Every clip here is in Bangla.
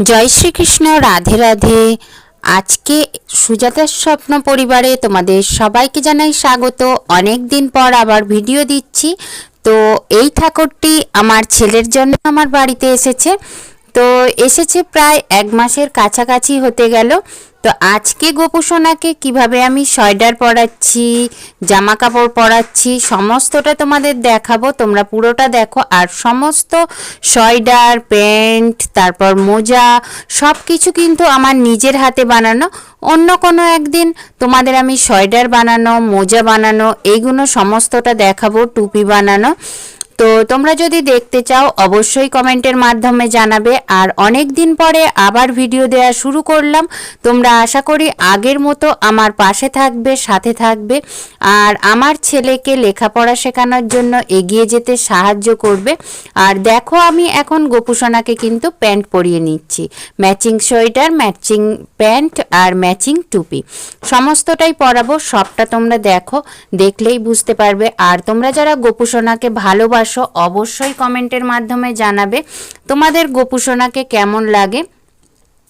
জয় শ্রীকৃষ্ণ, রাধে রাধে। আজকে সুজাতার স্বপ্ন পরিবারে তোমাদের সবাইকে জানাই স্বাগত। অনেক দিন পর আবার ভিডিও দিচ্ছি। তো এই ঠাকুরটি আমার ছেলের জন্য আমার বাড়িতে এসেছে। তো এসেছে প্রায় 1 মাসের কাছাকাছি হতে গেল। তো আজকে গোপু সোনাকে কীভাবে আমি সোয়েটার পরাচ্ছি, জামা কাপড় পরাচ্ছি, সমস্তটা তোমাদের দেখাবো। তোমরা পুরোটা দেখো। আর সমস্ত সোয়েটার, প্যান্ট, তারপর মোজা সব কিছু কিন্তু আমার নিজের হাতে বানানো। অন্য কোনো একদিন তোমাদের আমি সোয়েটার বানানো, মোজা বানানো এইগুলো সমস্তটা দেখাবো, টুপি বানানো। তো তোমরা যদি দেখতে চাও অবশ্যই কমেন্টের মাধ্যমে জানাবে। আর অনেক দিন পরে আবার ভিডিও দেওয়া শুরু করলাম। তোমরা আশা করি আগের মতো আমার পাশে থাকবে, সাথে থাকবে, আর আমার ছেলেকে লেখাপড়া শেখানোর জন্য এগিয়ে যেতে সাহায্য করবে। আর দেখো, আমি এখন গোপু সোনাকে কিন্তু প্যান্ট পরিয়ে নিচ্ছি। ম্যাচিং সোয়েটার, ম্যাচিং প্যান্ট আর ম্যাচিং টুপি সমস্তটাই পরাবো। সবটা তোমরা দেখো, দেখলেই বুঝতে পারবে। আর তোমরা যারা গোপু সোনাকে ভালোবাসো অবশ্যই কমেন্টের মাধ্যমে জানাবে তোমাদের গোপু সোনাকে কেমন লাগে।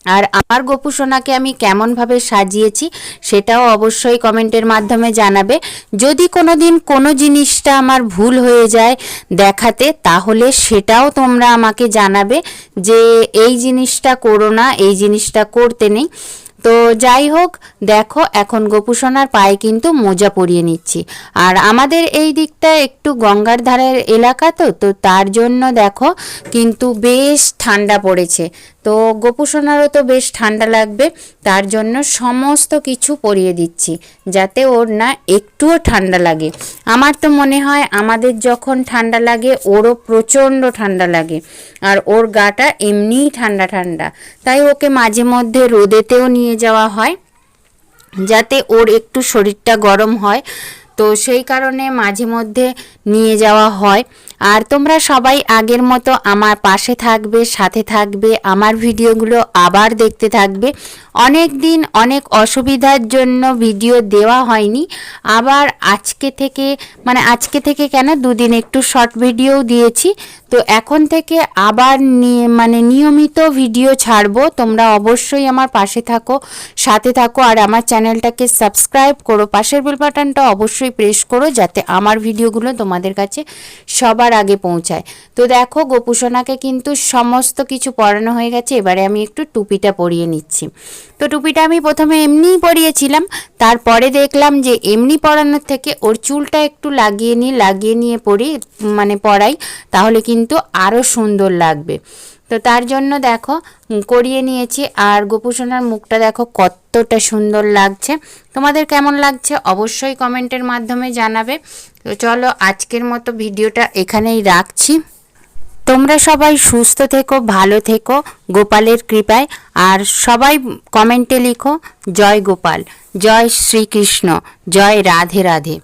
আর আমার গোপু সোনাকে আমি কেমনভাবে সাজিয়েছি সেটাও অবশ্যই কমেন্টের মাধ্যমে জানাবে। যদি কোনো দিন কোনো জিনিসটা আমার ভুল হয়ে যায় দেখাতে, তাহলে সেটাও তোমরা আমাকে জানাবে যে এই জিনিসটা করো না, এই জিনিসটা করতে নেই। তো যাই হোক, দেখো এখন গোপু সোনার পায়ে কিন্তু মোজা পরিয়ে নিচ্ছি। আর আমাদের এই দিকটা একটু গঙ্গার ধারের এলাকা, তো তার জন্য দেখো কিন্তু বেশ ঠান্ডা পড়েছে। তো গোপু সোনারও তো বেশ ঠান্ডা লাগবে, তার জন্য সমস্ত কিছু পরিয়ে দিচ্ছি যাতে ওর না একটুও ঠান্ডা লাগে। আমার তো মনে হয় আমাদের যখন ঠান্ডা লাগে ওরও প্রচণ্ড ঠান্ডা লাগে। আর ওর গাটা এমনিই ঠান্ডা ঠান্ডা, তাই ওকে মাঝে মধ্যে রোদেতেও নিয়ে যাওয়া হয় যাতে ওর একটু শরীরটা গরম হয়। তো সেই কারণে মাঝে মধ্যে নিয়ে যাওয়া হয়। আর তোমরা সবাই আগের মতো আমার পাশে থাকবে, সাথে থাকবে, আমার ভিডিওগুলো আবার দেখতে থাকবে। অনেক দিন অনেক অসুবিধার জন্য ভিডিও দেওয়া হয়নি। আবার আজকে থেকে কেন 2 দিন একটু শর্ট ভিডিও দিয়েছি। তো এখন থেকে আবার নিয়মিত ভিডিও ছাড়বো। তোমরা অবশ্যই আমার পাশে থাকো, সাথে থাকো, আর আমার চ্যানেলটাকে সাবস্ক্রাইব করো। পাশের বেল বাটনটা অবশ্যই প্রেস করো যাতে আমার ভিডিওগুলো তোমাদের কাছে সবার আগে পৌঁছায়। তো দেখো, গোপু সোনাকে কিন্তু সমস্ত কিছু পরানো হয়ে গেছে। এবারে আমি একটু টুপিটা পরিয়ে নিচ্ছি। তো টুপিটা আমি প্রথমে এমনিই পরিয়েছিলাম, তারপরে দেখলাম যে এমনি পরানোর থেকে ওর চুলটা একটু লাগিয়ে নিয়ে পরাই, তাহলে কিন্তু আরও সুন্দর লাগবে। তো তার জন্য দেখো করিয়ে নিয়েছি। আর গোপু সোনার মুখটা দেখো কতটা সুন্দর লাগছে। তোমাদের কেমন লাগছে অবশ্যই কমেন্টের মাধ্যমে জানাবে। তো চলো, আজকের মতো ভিডিওটা এখানেই রাখছি। তোমরা সবাই সুস্থ থেকো, ভালো থেকো গোপালের কৃপায়। আর সবাই কমেন্টে লিখো জয় গোপাল, জয় শ্রীকৃষ্ণ, জয় রাধে রাধে।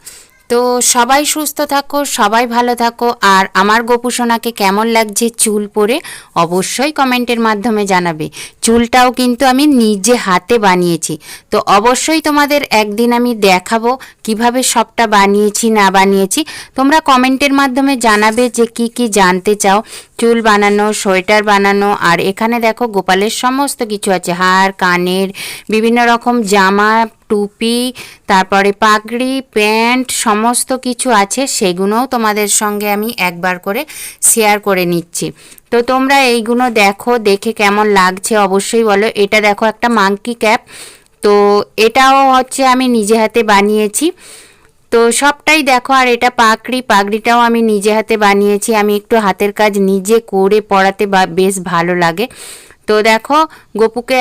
তো সবাই সুস্থ থাকো, সবাই ভালো থাকো। আর আমার গোপু সোনাকে কেমন লাগছে চুল পরে অবশ্যই কমেন্টের মাধ্যমে জানাবে। চুলটাও কিন্তু আমি নিজে হাতে বানিয়েছি। তো অবশ্যই তোমাদের একদিন আমি দেখাবো কিভাবে সবটা বানিয়েছি না বানিয়েছি। তোমরা কমেন্টের মাধ্যমে জানাবে যে কি কি জানতে চাও। চুল বানানো, সোয়েটার বানানো, আর এখানে দেখো গোপালের সমস্ত কিছু আছে, হার, কানের, বিভিন্ন রকম জামা, টুপি, তারপরে পাগড়ি, প্যান্ট সমস্ত কিছু আছে। সেগুলোও তোমাদের সঙ্গে আমি একবার করে শেয়ার করে নিচ্ছি। তো তোমরা এইগুলো দেখো, দেখে কেমন লাগছে অবশ্যই বলো। এটা দেখো একটা মাঙ্কি ক্যাপ, তো এটাও হচ্ছে আমি নিজে হাতে বানিয়েছি। তো সবটাই দেখো। আর এটা পাগড়িটাও আমি নিজে হাতে বানিয়েছি। আমি একটু হাতের কাজ নিজে করে পরাতে বেশ ভালো লাগে। তো দেখো, গোপুকে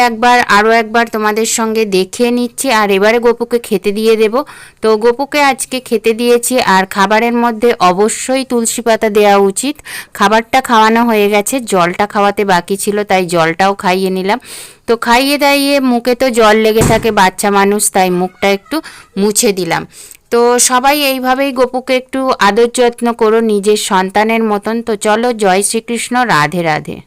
আরও একবার তোমাদের সঙ্গে দেখিয়ে নিচ্ছি। আর এবারে গোপুকে খেতে দিয়ে দেব। তো গোপুকে আজকে খেতে দিয়েছি। আর খাবারের মধ্যে অবশ্যই তুলসী পাতা দেওয়া উচিত। খাবারটা খাওয়ানো হয়ে গেছে, জলটা খাওয়াতে বাকি ছিল, তাই জলটাও খাইয়ে নিলাম। তো খাইয়ে দাইয়ে মুখে তো জল লেগে থাকে, বাচ্চা মানুষ, তাই মুখটা একটু মুছে দিলাম। তো সবাই এইভাবেই গোপুকে একটু আদর যত্ন করো নিজের সন্তানের মতন। তো চলো, জয় শ্রীকৃষ্ণ, রাধে রাধে।